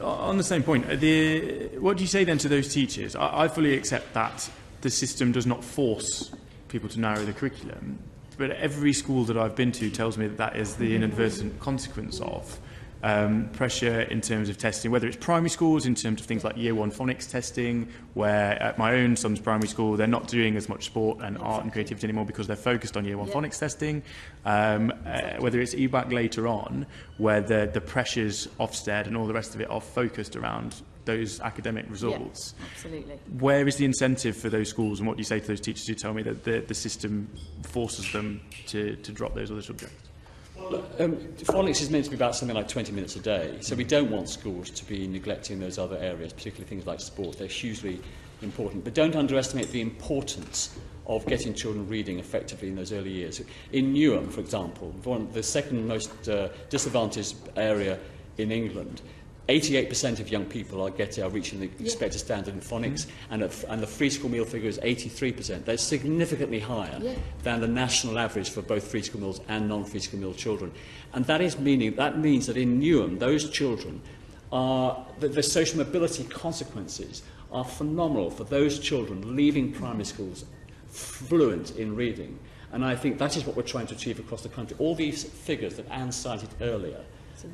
on the same point, what do you say then to those teachers? I fully accept that the system does not force people to narrow the curriculum, but every school that I've been to tells me that that is the inadvertent consequence of pressure in terms of testing, whether it's primary schools in terms of things like year one phonics testing, where at my own son's primary school they're not doing as much sport and art and creativity anymore because they're focused on year one phonics testing, whether it's EBAC later on, where the pressures Ofsted and all the rest of it are focused around those academic results. Yeah, absolutely. Where is the incentive for those schools, and what do you say to those teachers who tell me that the system forces them to drop those other subjects? Phonics is meant to be about something like 20 minutes a day, so we don't want schools to be neglecting those other areas, particularly things like sport. They're hugely important. But don't underestimate the importance of getting children reading effectively in those early years. In Newham, for example, the second most disadvantaged area in England, 88% of young people are reaching the expected standard in phonics, and the free school meal figure is 83%. That's significantly higher than the national average for both free school meals and non-free school meal children. And that means that in Newham, those children the social mobility consequences are phenomenal for those children leaving primary schools fluent in reading. And I think that is what we're trying to achieve across the country. All these figures that Anne cited earlier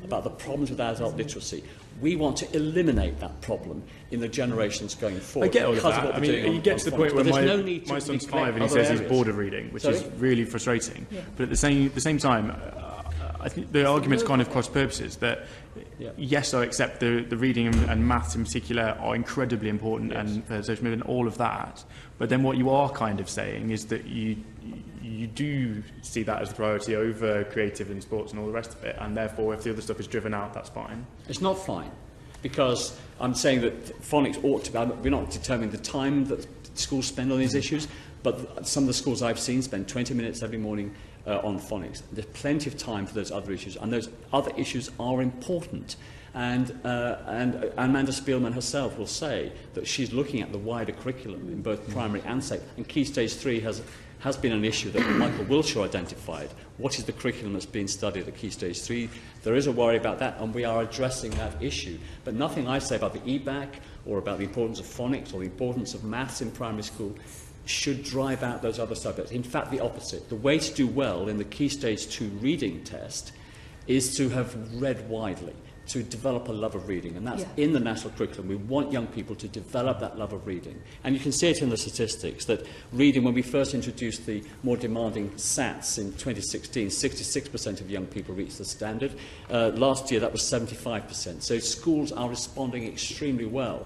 about the problems with adult literacy, we want to eliminate that problem in the generations going forward. I get all of that. I mean, you get to the point where my son's 5 and he says he's bored of reading, which is really frustrating. Yeah. But at the same time, I think the argument's kind of cross purposes that, yes, I accept the reading and maths in particular are incredibly important, and social movement, all of that. But then what you are kind of saying is that you do see that as the priority over creative and sports and all the rest of it, and therefore if the other stuff is driven out, that's fine. It's not fine, because I'm saying that phonics ought to be, we're not determining the time that schools spend on these issues, but some of the schools I've seen spend 20 minutes every morning on phonics. There's plenty of time for those other issues, and those other issues are important. And Amanda Spielman herself will say that she's looking at the wider curriculum in both primary and secondary. And Key Stage 3 has been an issue that Michael Wiltshire identified. What is the curriculum that's being studied at Key Stage 3? There is a worry about that, and we are addressing that issue. But nothing I say about the EBAC or about the importance of phonics or the importance of maths in primary school should drive out those other subjects. In fact, the opposite. The way to do well in the Key Stage 2 reading test is to have read widely, to develop a love of reading, and that's in the national curriculum. We want young people to develop that love of reading. And you can see it in the statistics that reading, when we first introduced the more demanding SATs in 2016, 66% of young people reached the standard. Last year that was 75%. So schools are responding extremely well